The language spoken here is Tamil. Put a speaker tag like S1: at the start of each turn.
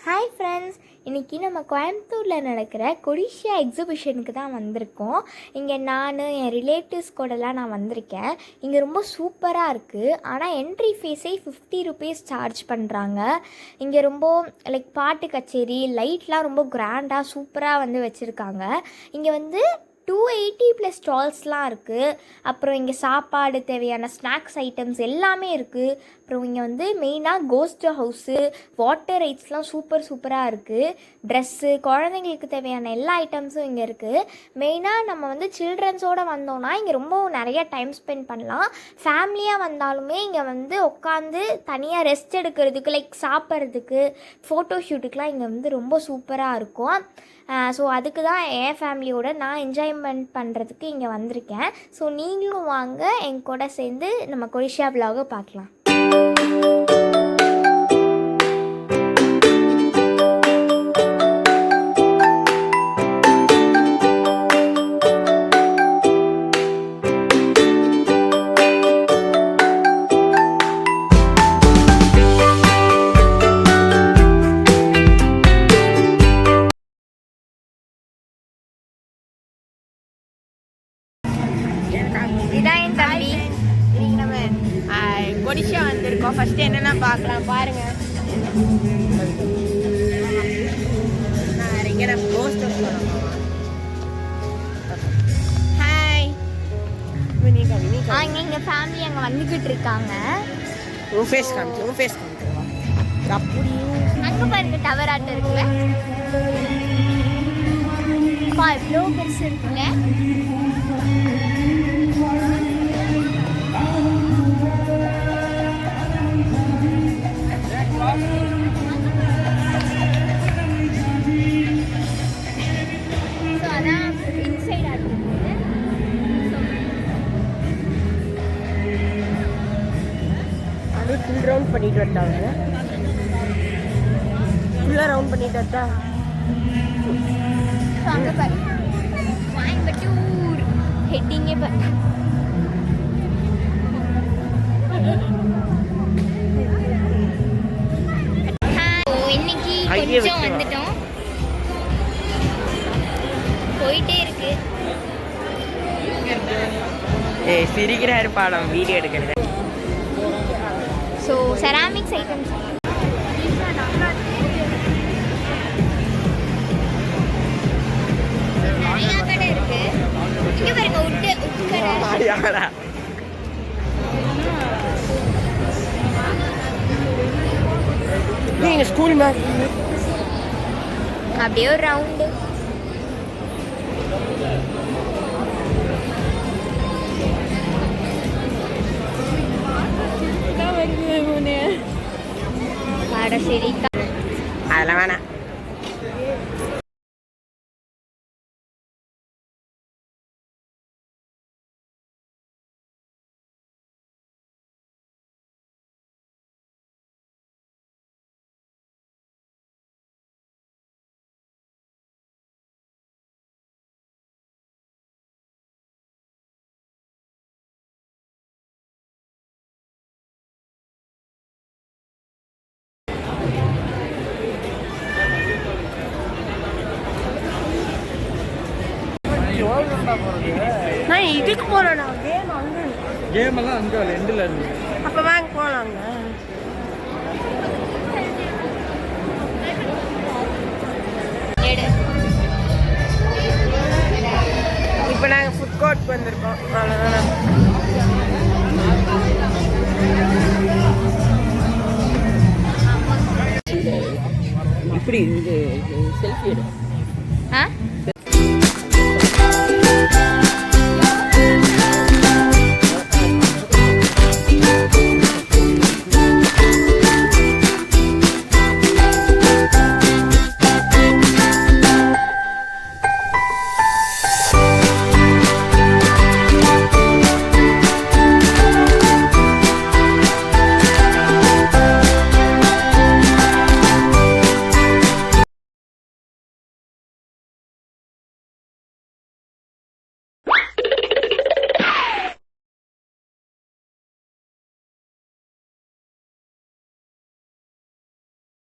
S1: ஹாய் ஃப்ரெண்ட்ஸ், இன்றைக்கி நம்ம கோயம்புத்தூரில் நடக்கிற கொடிஷியா எக்ஸிபிஷனுக்கு தான் வந்திருக்கோம். இங்கே நான் என் ரிலேட்டிவ்ஸ் கூடலாம் நான் வந்திருக்கேன். இங்கே ரொம்ப சூப்பராக இருக்குது. ஆனால் என்ட்ரி ஃபீஸே 50 ருபீஸ் சார்ஜ் பண்ணுறாங்க. இங்கே ரொம்ப பாட்டு கச்சேரி, லைட்லாம் ரொம்ப கிராண்டாக சூப்பராக வச்சுருக்காங்க. இங்கே 280+ ஸ்டால்ஸ்லாம் இருக்குது. அப்புறம் இங்கே சாப்பாடு தேவையான ஸ்நாக்ஸ் ஐட்டம்ஸ் எல்லாமே இருக்குது. அப்புறம் இங்கே மெயினாக கோஸ்ட் ஹவுஸு, வாட்டர் ரைட்ஸ்லாம் சூப்பராக இருக்குது. ட்ரெஸ்ஸு, குழந்தைங்களுக்கு தேவையான எல்லா ஐட்டம்ஸும் இங்கே இருக்குது. மெயினாக நம்ம சில்ட்ரன்ஸோடு வந்தோன்னா இங்கே ரொம்ப நிறைய டைம் ஸ்பெண்ட் பண்ணலாம். ஃபேமிலியாக வந்தாலுமே இங்கே உட்காந்து தனியாக ரெஸ்ட் எடுக்கிறதுக்கு, சாப்பிட்றதுக்கு, ஃபோட்டோ ஷூட்டுக்கெலாம் இங்கே ரொம்ப சூப்பராக இருக்கும். ஸோ அதுக்கு தான் என் ஃபேமிலியோட நான் என்ஜாய்மெண்ட் பண்ணுறதுக்கு இங்கே வந்திருக்கேன். ஸோ நீங்களும் வாங்க, என் கூட சேர்ந்து நம்ம கொடிஷியா விலாகை பார்க்கலாம். இதான் என் தம்பி.
S2: இன்னைக்கு நம்ம கொடிஷியா வந்திருக்கோம். ஃபர்ஸ்ட் என்னென்ன பார்க்கலாம் பாருங்க. இங்கே நம்ம கோஸ்ட் ஹாய்
S1: எங்கள் ஃபேமிலி அங்கே வந்துக்கிட்டு இருக்காங்க.
S2: உன் ஃபேஸ் காமிக்கிறவா அப்படி
S1: அங்கே பாருங்க, டவர் ஆட்டம் இருக்குல்ல, இவ்வளோ பெருசு இருக்குல்ல.
S2: ஃபுல் ரவுண்ட் பண்ணிட்டு வந்தாங்க. ஃபுல்லாக ரவுண்ட் பண்ணிட்டு வந்தா
S1: அங்கே பாரு, கோயம்புத்தூர் ஹெட்டிங்கே பாரு. இன்னைக்கு கொஞ்சம் வந்துட்டோம், போயிட்டே இருக்கு.
S2: சிரிக்கிறாரு பாடம் வீடியோ எடுக்கிறது.
S1: ஸோ செராமிக்ஸ் ஐட்டம்ஸ் நிறையா கடை இருக்கு. இங்கே பாருங்க, உட் கடை.
S2: நீங்க ஸ்கூல் மாதிரி
S1: அப்படியே ஒரு ரவுண்டு. சரி,
S2: அதெல்லாம் வேணாம். நான் இதுக்கு போறேன்.
S3: கேம் எல்லாம் அங்கே எண்டில் இருந்து
S2: அப்போ வாங்க போகலாங்க. இப்போ நாங்கள் ஃபுட் கோர்ட் வந்திருக்கோம். அவ்வளோதான். இப்படி செல்ஃபி எடு.